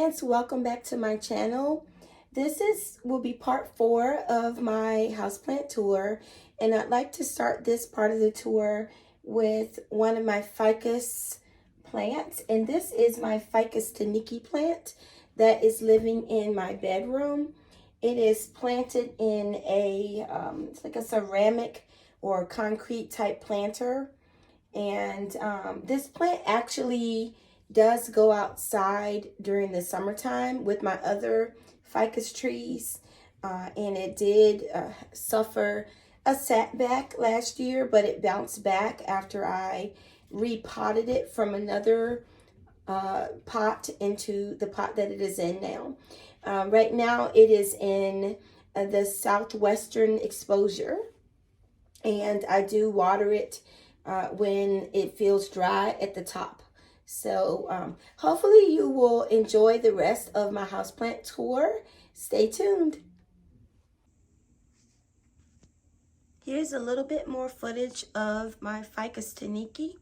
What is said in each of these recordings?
plants, welcome back to my channel. Will be part 4 of my houseplant tour, and I'd like to start this part of the tour with one of my ficus plants, and this is my Ficus Taniki plant that is living in my bedroom. It is planted in a it's like a ceramic or concrete type planter, and this plant actually does go outside during the summertime with my other ficus trees, and it did suffer a setback last year, but it bounced back after I repotted it from another pot into the pot that it is in now. Right now it is in the southwestern exposure, and I do water it when it feels dry at the top. So hopefully you will enjoy the rest of my houseplant tour. Stay tuned. Here's a little bit more footage of my Ficus Taniki.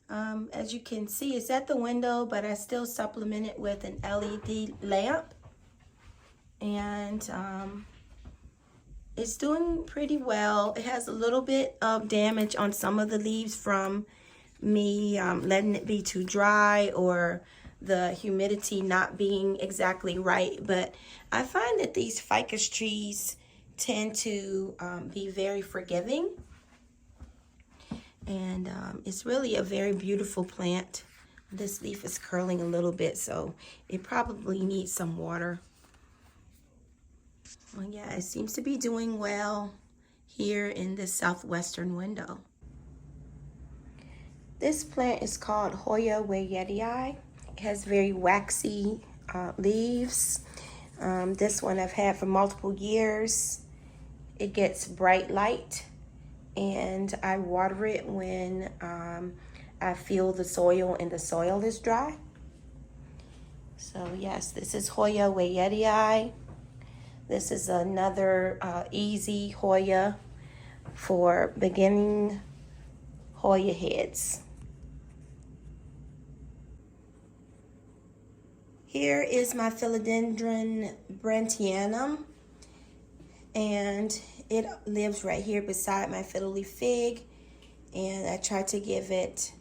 As you can see, it's at the window, but I still supplement it with an LED lamp. And it's doing pretty well. It has a little bit of damage on some of the leaves from me letting it be too dry or the humidity not being exactly right. But I find that these ficus trees tend to be very forgiving. And it's really a very beautiful plant. This leaf is curling a little bit, so it probably needs some water. Well, yeah, it seems to be doing well here in this southwestern window. This plant is called Hoya Way Yei. It has very waxy leaves. This one I've had for multiple years. It gets bright light, and I water it when I feel the soil and the soil is dry. So yes, this is Hoya Way Yei. This is another easy Hoya for beginning Hoya heads. Here is my philodendron brantianum, and it lives right here beside my fiddle leaf fig, and I try to give it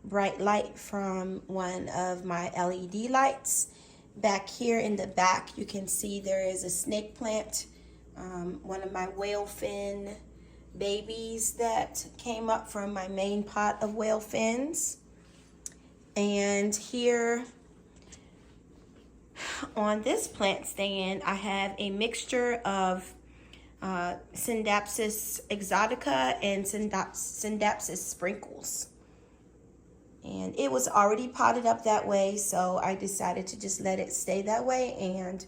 bright light from one of my LED lights. Back here in the back, you can see there is a snake plant, one of my whale fin babies that came up from my main pot of whale fins. And here on this plant stand, I have a mixture of Scindapsus exotica and Scindapsus sprinkles. And it was already potted up that way, so I decided to just let it stay that way, and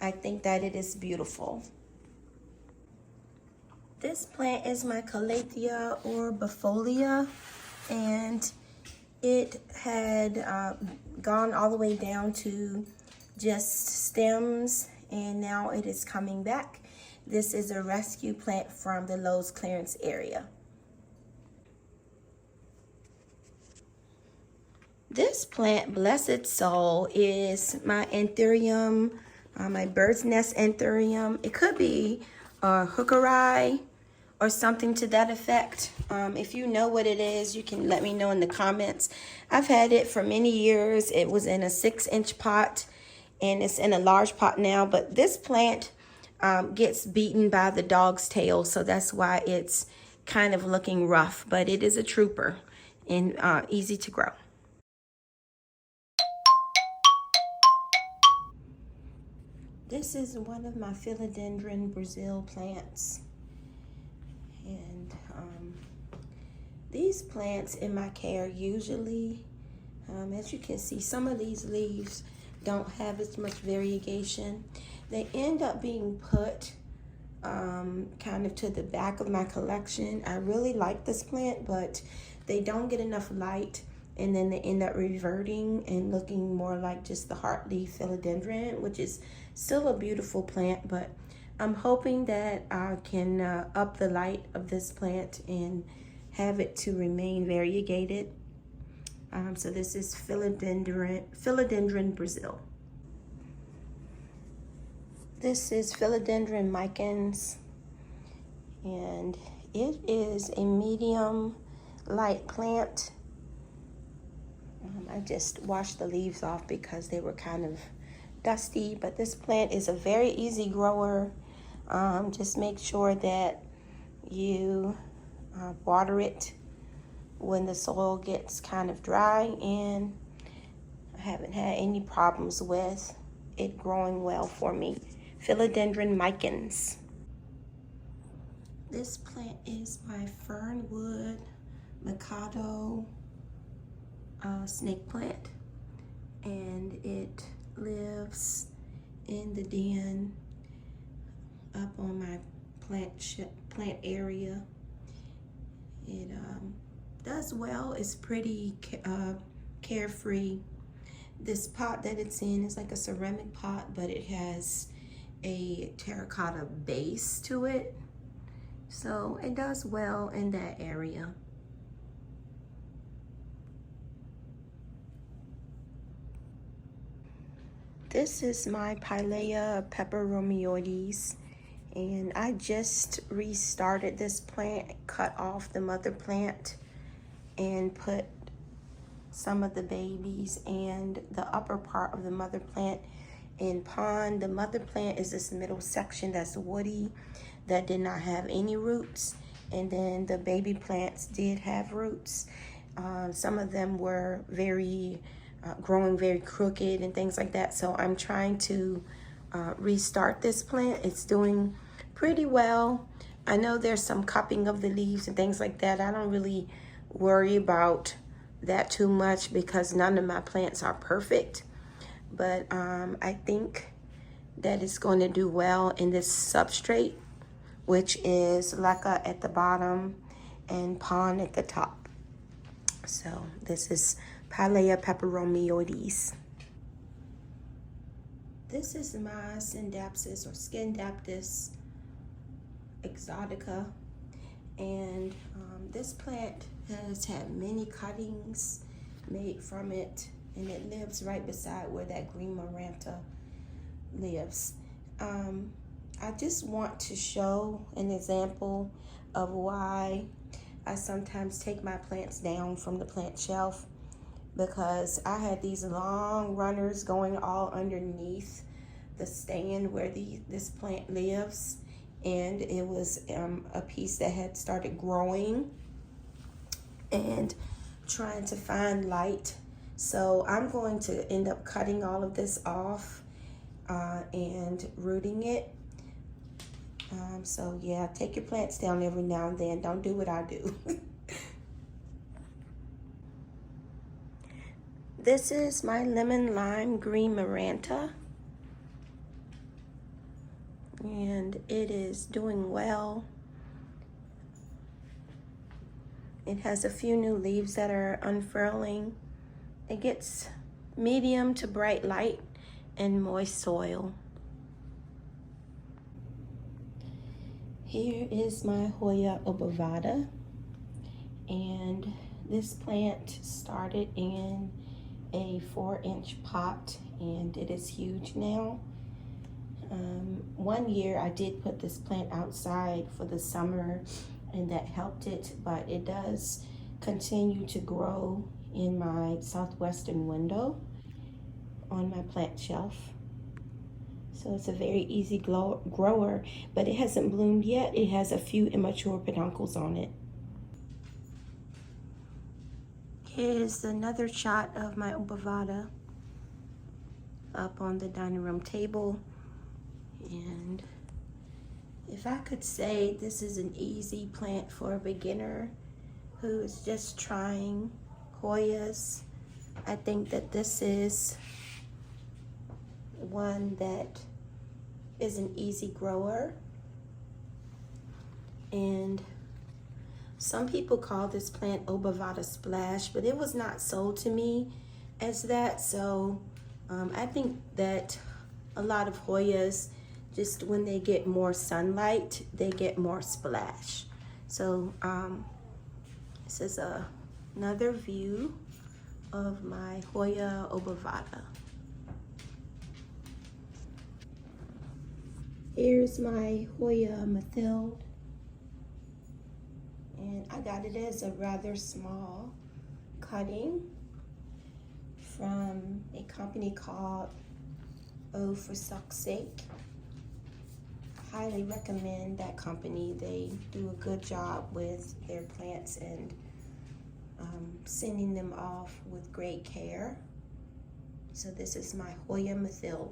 I think that it is beautiful. This plant is my Calathea Bolia, and it had gone all the way down to just stems, and now it is coming back. This is a rescue plant from the Lowe's clearance area. This plant, blessed soul, is my Antherium, my bird's nest Antherium. It could be a hookerai or something to that effect. If you know what it is, you can let me know in the comments. I've had it for many years. It was in a 6-inch pot, and it's in a large pot now, but this plant gets beaten by the dog's tail, so that's why it's kind of looking rough, but it is a trooper and easy to grow. This is one of my philodendron Brazil plants, and these plants in my care usually, as you can see, some of these leaves don't have as much variegation. They end up being put kind of to the back of my collection. I really like this plant, but they don't get enough light, and then they end up reverting and looking more like just the heartleaf philodendron, which is still a beautiful plant, but I'm hoping that I can up the light of this plant and have it to remain variegated. So this is Philodendron Brazil. This is Philodendron Mikans, and it is a medium light plant. I just washed the leaves off because they were kind of dusty, but this plant is a very easy grower. Just make sure that you water it when the soil gets kind of dry, and I haven't had any problems with it growing well for me. Philodendron Mikans. This plant is my Fernwood Macado snake plant, and it lives in the den up on my plant area. It does well. It's pretty carefree. This pot that it's in is like a ceramic pot, but it has a terracotta base to it, so it does well in that area. This is my Palea pepperonis, and I just restarted this plant, cut off the mother plant and put some of the babies and the upper part of the mother plant in pond. The mother plant is this middle section that's woody, that did not have any roots, and then the baby plants did have roots. Some of them were growing very crooked and things like that, so I'm trying to restart this plant. It's doing pretty well. I know there's some cupping of the leaves and things like that. I don't really worry about that too much because none of my plants are perfect, but I think that it's going to do well in this substrate, which is leca at the bottom and pond at the top. So this is Palea pepperonis. This is my Scindapsus or Scindaptus exotica, and this plant has had many cuttings made from it, and it lives right beside where that green moranta lives. I just want to show an example of why I sometimes take my plants down from the plant shelf, because I had these long runners going all underneath the stand where this plant lives, and it was a piece that had started growing and trying to find light. So I'm going to end up cutting all of this off and rooting it. So yeah, take your plants down every now and then. Don't do what I do. This is my lemon lime green moranta, and it is doing well. It has a few new leaves that are unfurling. It gets medium to bright light and moist soil. Here is my Hoya obovata, and this plant started in a 4-inch pot, and it is huge now. One year I did put this plant outside for the summer, and that helped it, but it does continue to grow in my southwestern window on my plant shelf. So it's a very easy grower, but it hasn't bloomed yet. It has a few immature peduncles on it. Here's another shot of my obovata up on the dining room table. And if I could say this is an easy plant for a beginner who is just trying Hoyas, I think that this is one that is an easy grower. And some people call this plant obovata splash, but it was not sold to me as that. So I think that a lot of Hoyas, just when they get more sunlight, they get more splash. So this is another view of my Hoya obovata. Here's my Hoya Way, and I got it as a rather small cutting from a company called O for Suck's Sake. Highly recommend that company. They do a good job with their plants and sending them off with great care. So this is my Hoya Way.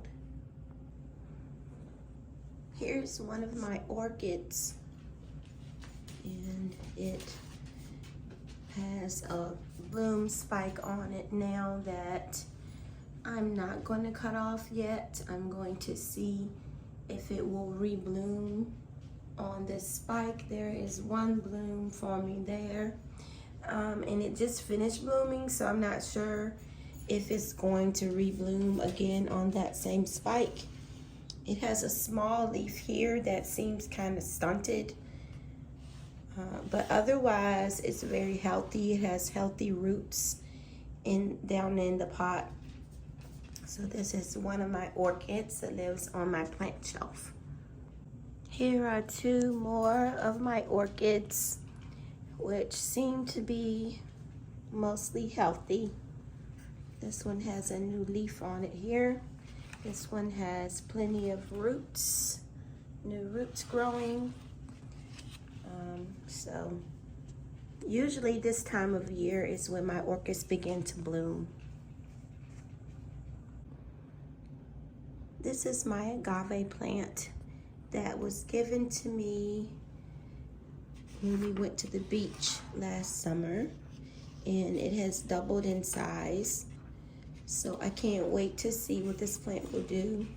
Here's one of my orchids, and it has a bloom spike on it now that I'm not going to cut off yet. I'm going to see if it will rebloom on this spike. There is one bloom forming there, and it just finished blooming, so I'm not sure if it's going to rebloom again on that same spike. It has a small leaf here that seems kind of stunted, but otherwise it's very healthy. It has healthy roots down in the pot. So this is one of my orchids that lives on my plant shelf. Here are two more of my orchids, which seem to be mostly healthy. This one has a new leaf on it here. This one has plenty of roots, new roots growing. So usually this time of year is when my orchids begin to bloom. This is my agave plant that was given to me when we went to the beach last summer, and it has doubled in size. So I can't wait to see what this plant will do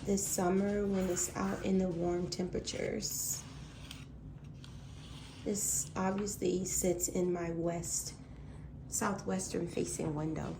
this summer when it's out in the warm temperatures. This obviously sits in my southwestern facing window.